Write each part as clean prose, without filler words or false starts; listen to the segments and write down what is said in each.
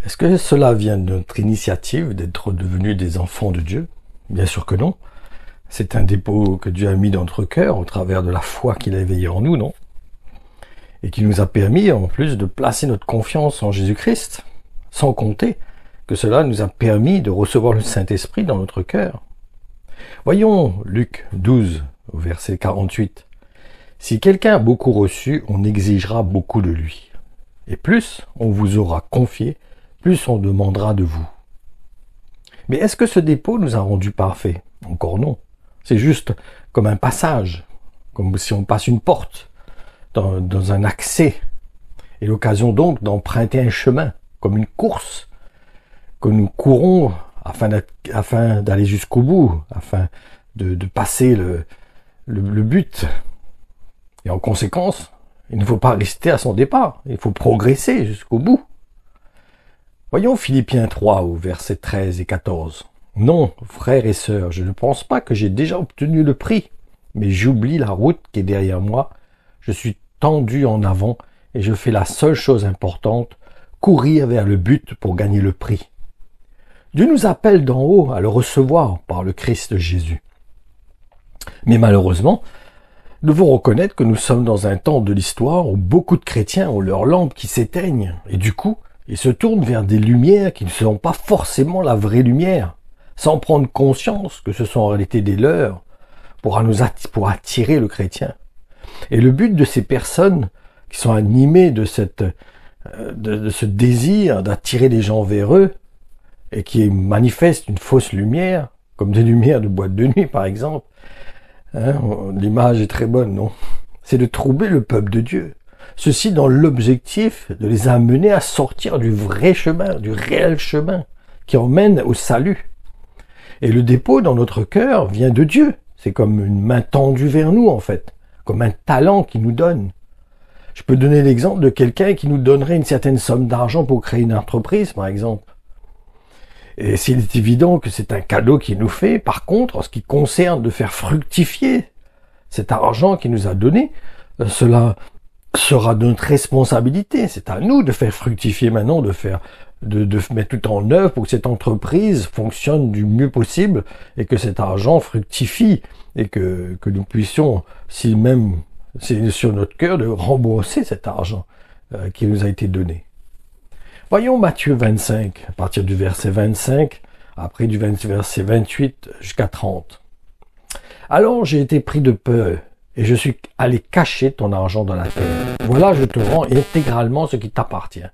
Est-ce que cela vient de notre initiative d'être devenus des enfants de Dieu? Bien sûr que non. C'est un dépôt que Dieu a mis dans notre cœur au travers de la foi qu'il a éveillée en nous, non? Et qui nous a permis en plus de placer notre confiance en Jésus-Christ, sans compter que cela nous a permis de recevoir le Saint-Esprit dans notre cœur. Voyons Luc 12, au verset 48. « Si quelqu'un a beaucoup reçu, on exigera beaucoup de lui. Et plus on vous aura confié, plus on demandera de vous. » Mais est-ce que ce dépôt nous a rendus parfaits? Encore non. C'est juste comme un passage, comme si on passe une porte dans un accès, et l'occasion donc d'emprunter un chemin, comme une course, que nous courons afin d'aller jusqu'au bout, afin de passer le but. Et en conséquence, il ne faut pas rester à son départ, il faut progresser jusqu'au bout. Voyons Philippiens 3 au verset 13 et 14. « Non, frères et sœurs, je ne pense pas que j'ai déjà obtenu le prix, mais j'oublie la route qui est derrière moi, je suis tendu en avant et je fais la seule chose importante, courir vers le but pour gagner le prix. Dieu nous appelle d'en haut à le recevoir par le Christ Jésus. Mais malheureusement, nous devons reconnaître que nous sommes dans un temps de l'histoire où beaucoup de chrétiens ont leurs lampes qui s'éteignent et du coup, ils se tournent vers des lumières qui ne sont pas forcément la vraie lumière, sans prendre conscience que ce sont en réalité des leurs pour attirer le chrétien. Et le but de ces personnes qui sont animées de ce désir d'attirer les gens vers eux et qui manifestent une fausse lumière, comme des lumières de boîte de nuit par exemple, l'image est très bonne, non? C'est de troubler le peuple de Dieu. Ceci dans l'objectif de les amener à sortir du vrai chemin, du réel chemin, qui emmène au salut. Et le dépôt dans notre cœur vient de Dieu. C'est comme une main tendue vers nous, en fait. Comme un talent qu'il nous donne. Je peux donner l'exemple de quelqu'un qui nous donnerait une certaine somme d'argent pour créer une entreprise, par exemple. Et s'il est évident que c'est un cadeau qu'il nous fait, par contre, en ce qui concerne de faire fructifier cet argent qu'il nous a donné, cela sera de notre responsabilité. C'est à nous de faire fructifier maintenant, de mettre tout en œuvre pour que cette entreprise fonctionne du mieux possible et que cet argent fructifie et que nous puissions, si c'est sur notre cœur, de rembourser cet argent qui nous a été donné. Voyons Matthieu 25, à partir du verset 25, après du verset 28 jusqu'à 30. « Alors j'ai été pris de peur, et je suis allé cacher ton argent dans la terre. Voilà, je te rends intégralement ce qui t'appartient. »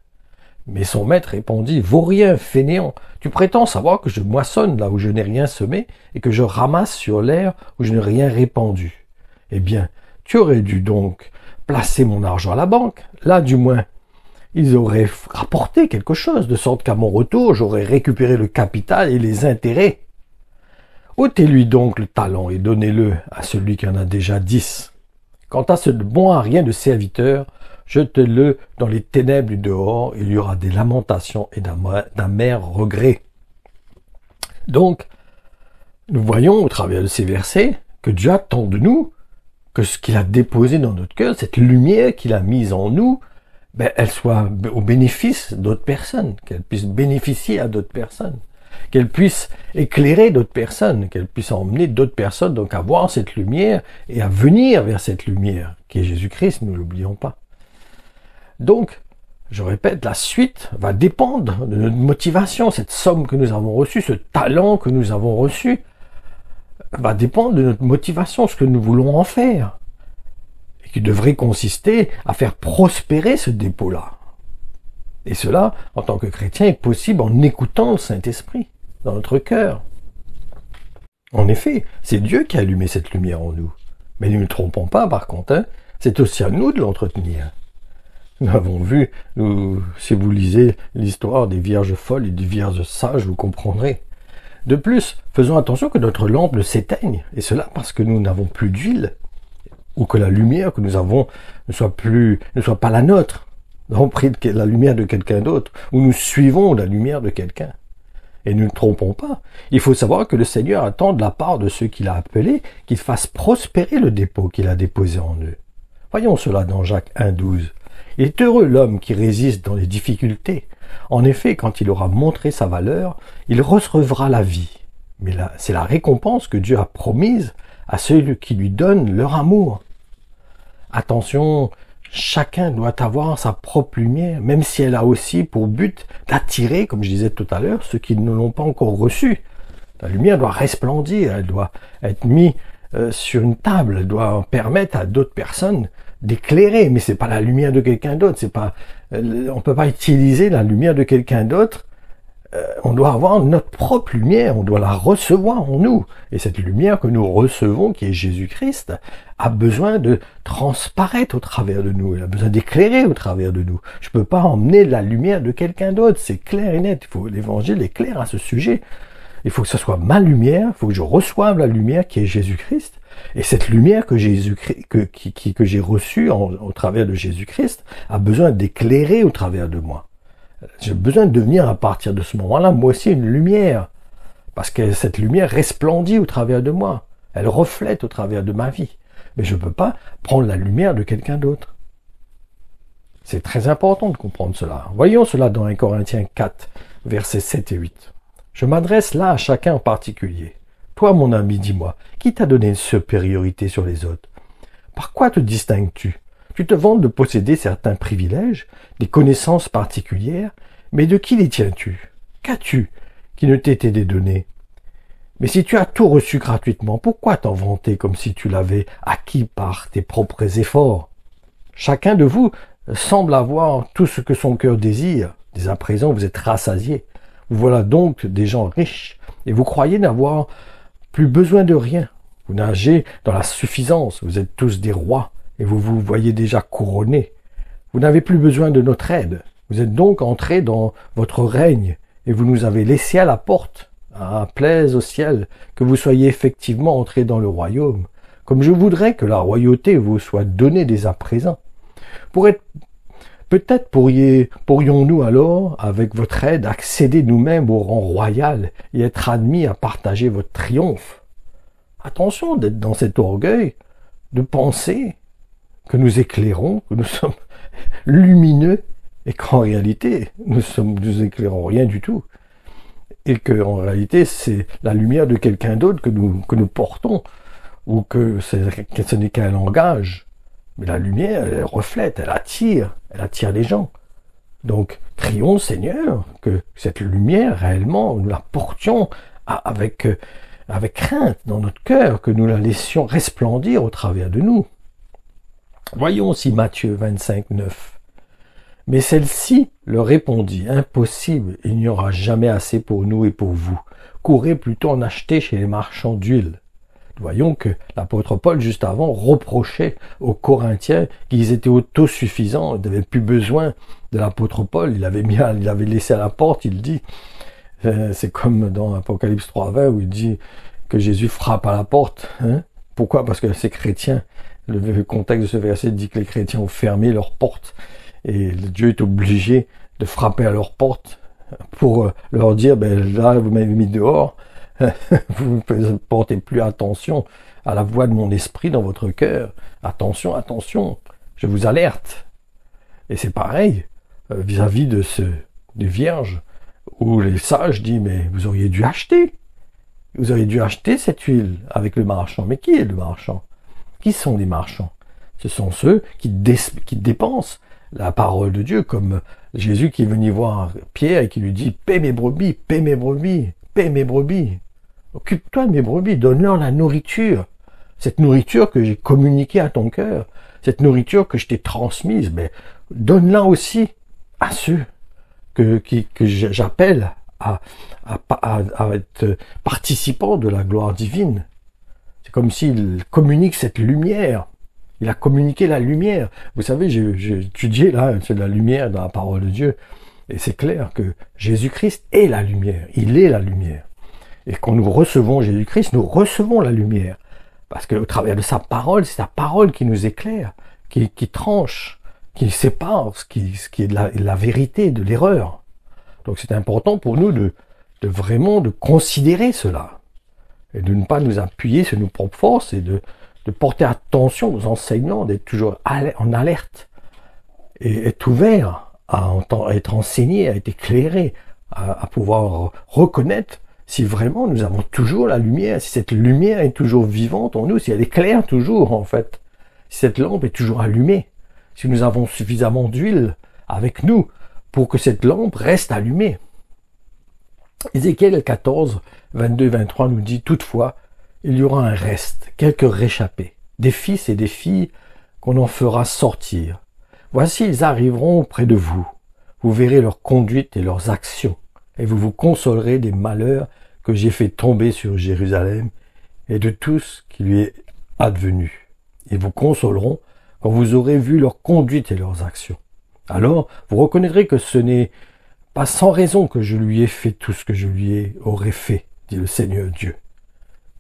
Mais son maître répondit, « Vaurien, fainéant, tu prétends savoir que je moissonne là où je n'ai rien semé, et que je ramasse sur l'air où je n'ai rien répandu. Eh bien, tu aurais dû donc placer mon argent à la banque. Là, du moins, ils auraient rapporté quelque chose, de sorte qu'à mon retour, j'aurais récupéré le capital et les intérêts. Ôtez-lui donc le talent et donnez-le à celui qui en a déjà 10. Quant à ce bon à rien de serviteur, jetez-le dans les ténèbres du dehors, il y aura des lamentations et d'amers regrets. » Donc, nous voyons au travers de ces versets que Dieu attend de nous que ce qu'il a déposé dans notre cœur, cette lumière qu'il a mise en nous, elle soit au bénéfice d'autres personnes, qu'elle puisse bénéficier à d'autres personnes, qu'elle puisse éclairer d'autres personnes, qu'elle puisse emmener d'autres personnes donc à voir cette lumière et à venir vers cette lumière, qui est Jésus-Christ, ne l'oublions pas. Donc, je répète, la suite va dépendre de notre motivation, cette somme que nous avons reçue, ce talent que nous avons reçu, va dépendre de notre motivation, ce que nous voulons en faire, et qui devrait consister à faire prospérer ce dépôt-là. Et cela, en tant que chrétien, est possible en écoutant le Saint-Esprit dans notre cœur. En effet, c'est Dieu qui a allumé cette lumière en nous. Mais ne nous trompons pas, par contre, c'est aussi à nous de l'entretenir. Nous avons vu, si vous lisez l'histoire des vierges folles et des vierges sages, vous comprendrez. De plus, faisons attention que notre lampe ne s'éteigne, et cela parce que nous n'avons plus d'huile, ou que la lumière que nous avons ne soit pas la nôtre. Nous avons pris la lumière de quelqu'un d'autre, ou nous suivons la lumière de quelqu'un. Et ne nous trompons pas. Il faut savoir que le Seigneur attend de la part de ceux qu'il a appelés qu'ils fassent prospérer le dépôt qu'il a déposé en eux. Voyons cela dans Jacques 1,12. Il est heureux l'homme qui résiste dans les difficultés, En effet, quand il aura montré sa valeur, il recevra la vie. Mais là, c'est la récompense que Dieu a promise à ceux qui lui donnent leur amour. Attention, chacun doit avoir sa propre lumière, même si elle a aussi pour but d'attirer, comme je disais tout à l'heure, ceux qui ne l'ont pas encore reçue. La lumière doit resplendir, elle doit être mise sur une table, elle doit permettre à d'autres personnes d'éclairer, mais c'est pas la lumière de quelqu'un d'autre, c'est pas, on peut pas utiliser la lumière de quelqu'un d'autre. On doit avoir notre propre lumière, on doit la recevoir en nous. Et cette lumière que nous recevons, qui est Jésus-Christ, a besoin de transparaître au travers de nous, elle a besoin d'éclairer au travers de nous. Je peux pas emmener la lumière de quelqu'un d'autre, c'est clair et net. L'évangile est clair à ce sujet. Il faut que ce soit ma lumière, il faut que je reçoive la lumière qui est Jésus-Christ. Et cette lumière que j'ai reçue au travers de Jésus-Christ a besoin d'éclairer au travers de moi. J'ai besoin de devenir à partir de ce moment-là, moi aussi, une lumière. Parce que cette lumière resplendit au travers de moi. Elle reflète au travers de ma vie. Mais je ne peux pas prendre la lumière de quelqu'un d'autre. C'est très important de comprendre cela. Voyons cela dans 1 Corinthiens 4, versets 7 et 8. Je m'adresse là à chacun en particulier. Toi, mon ami, dis-moi, qui t'a donné une supériorité sur les autres? Par quoi te distingues-tu? Tu te vantes de posséder certains privilèges, des connaissances particulières, mais de qui les tiens-tu? Qu'as-tu qui ne t'ait été donné? Mais si tu as tout reçu gratuitement, pourquoi t'en vanter comme si tu l'avais acquis par tes propres efforts? Chacun de vous semble avoir tout ce que son cœur désire. Dès à présent, vous êtes rassasiés. Vous voilà donc des gens riches, et vous croyez n'avoir plus besoin de rien. Vous nagez dans la suffisance, vous êtes tous des rois, et vous vous voyez déjà couronnés. Vous n'avez plus besoin de notre aide. Vous êtes donc entrés dans votre règne, et vous nous avez laissés à la porte. Ah, plaise au ciel que vous soyez effectivement entrés dans le royaume, comme je voudrais que la royauté vous soit donnée dès à présent. Peut-être pourrions-nous alors, avec votre aide, accéder nous-mêmes au rang royal et être admis à partager votre triomphe. Attention d'être dans cet orgueil, de penser que nous éclairons, que nous sommes lumineux, et qu'en réalité, nous éclairons rien du tout. Et qu'en réalité, c'est la lumière de quelqu'un d'autre que nous portons, ou que ce n'est qu'un langage. Mais la lumière, elle reflète, elle attire les gens. Donc, crions, Seigneur, que cette lumière, réellement, nous la portions avec crainte dans notre cœur, que nous la laissions resplendir au travers de nous. Voyons aussi Matthieu 25, 9. Mais celle-ci leur répondit, impossible, il n'y aura jamais assez pour nous et pour vous. Courez plutôt en acheter chez les marchands d'huile. Voyons que l'apôtre Paul, juste avant, reprochait aux Corinthiens qu'ils étaient autosuffisants, ils n'avaient plus besoin de l'apôtre Paul, il l'avait laissé à la porte, il dit, c'est comme dans Apocalypse 3.20 où il dit que Jésus frappe à la porte. Hein? Pourquoi? Parce que ces chrétiens, le contexte de ce verset dit que les chrétiens ont fermé leurs portes et Dieu est obligé de frapper à leur porte pour leur dire, ben là, vous m'avez mis dehors, vous ne portez plus attention à la voix de mon esprit dans votre cœur. Attention, attention, je vous alerte. Et c'est pareil vis-à-vis des vierges, où les sages disent, mais vous auriez dû acheter. Vous auriez dû acheter cette huile avec le marchand. Mais qui est le marchand? Qui sont les marchands? Ce sont ceux qui dépensent la parole de Dieu, comme Jésus qui est venu voir Pierre et qui lui dit, paie mes brebis, paie mes brebis, paie mes brebis. Occupe-toi de mes brebis, donne-leur la nourriture. Cette nourriture que j'ai communiquée à ton cœur, cette nourriture que je t'ai transmise, mais donne-la aussi à ceux que j'appelle à être participants de la gloire divine. C'est comme s'il communique cette lumière. Il a communiqué la lumière. Vous savez, j'ai étudié là, c'est de la lumière dans la parole de Dieu. Et c'est clair que Jésus-Christ est la lumière. Il est la lumière. Et quand nous recevons Jésus-Christ, nous recevons la lumière. Parce qu'au travers de sa parole, c'est sa parole qui nous éclaire, qui tranche, qui sépare ce qui est de la vérité de l'erreur. Donc c'est important pour nous de vraiment de considérer cela. Et de ne pas nous appuyer sur nos propres forces et de porter attention aux enseignants, d'être toujours en alerte et être ouvert à être enseigné, à être éclairé, à pouvoir reconnaître si vraiment nous avons toujours la lumière, si cette lumière est toujours vivante en nous, si elle éclaire toujours en fait, si cette lampe est toujours allumée, si nous avons suffisamment d'huile avec nous pour que cette lampe reste allumée. Ézéchiel 14, 22, 23 nous dit toutefois, il y aura un reste, quelques réchappés, des fils et des filles qu'on en fera sortir. Voici, ils arriveront près de vous. Vous verrez leur conduite et leurs actions, et vous vous consolerez des malheurs que j'ai fait tomber sur Jérusalem et de tout ce qui lui est advenu. Ils vous consoleront quand vous aurez vu leur conduite et leurs actions. Alors, vous reconnaîtrez que ce n'est pas sans raison que je lui ai fait tout ce que je lui aurais fait, dit le Seigneur Dieu.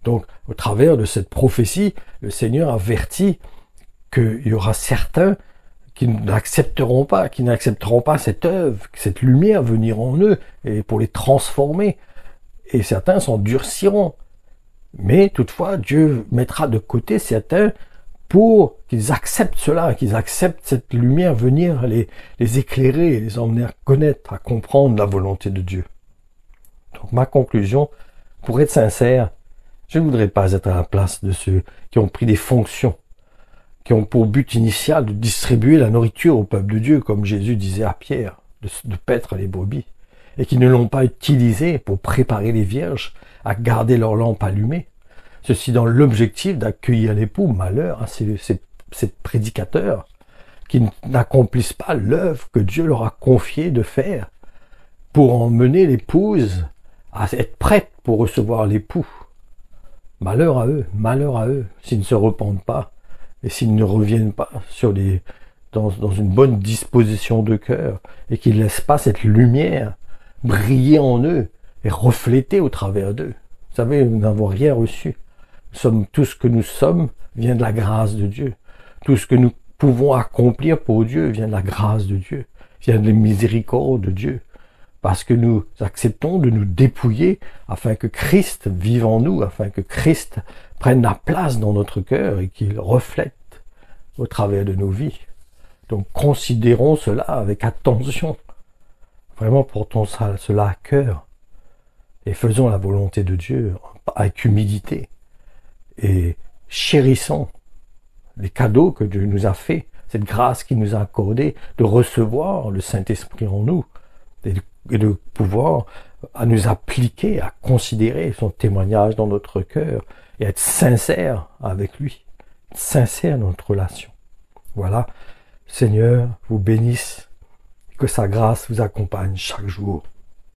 Donc, au travers de cette prophétie, le Seigneur avertit qu'il y aura certains qui n'accepteront pas cette œuvre, cette lumière venir en eux et pour les transformer. Et certains s'endurciront. Mais toutefois, Dieu mettra de côté certains pour qu'ils acceptent cela, qu'ils acceptent cette lumière venir les éclairer, les emmener à connaître, à comprendre la volonté de Dieu. Donc ma conclusion, pour être sincère, je ne voudrais pas être à la place de ceux qui ont pris des fonctions, qui ont pour but initial de distribuer la nourriture au peuple de Dieu, comme Jésus disait à Pierre, de paître les brebis, et qui ne l'ont pas utilisé pour préparer les vierges à garder leur lampe allumée. Ceci dans l'objectif d'accueillir l'époux. Malheur à ces prédicateurs qui n'accomplissent pas l'œuvre que Dieu leur a confiée de faire pour emmener l'épouse à être prête pour recevoir l'époux. Malheur à eux, s'ils ne se repentent pas et s'ils ne reviennent pas dans une bonne disposition de cœur et qu'ils ne laissent pas cette lumière briller en eux et refléter au travers d'eux. Vous savez, nous n'avons rien reçu. Tout ce que nous sommes vient de la grâce de Dieu. Tout ce que nous pouvons accomplir pour Dieu vient de la grâce de Dieu, vient de la miséricorde de Dieu. Parce que nous acceptons de nous dépouiller afin que Christ vive en nous, afin que Christ prenne la place dans notre cœur et qu'il reflète au travers de nos vies. Donc considérons cela avec attention. Vraiment portons cela à cœur et faisons la volonté de Dieu avec humilité et chérissons les cadeaux que Dieu nous a faits, cette grâce qu'il nous a accordée de recevoir le Saint-Esprit en nous et de pouvoir à nous appliquer, à considérer son témoignage dans notre cœur et être sincère avec lui, sincère dans notre relation. Voilà, Seigneur vous bénisse, que sa grâce vous accompagne chaque jour.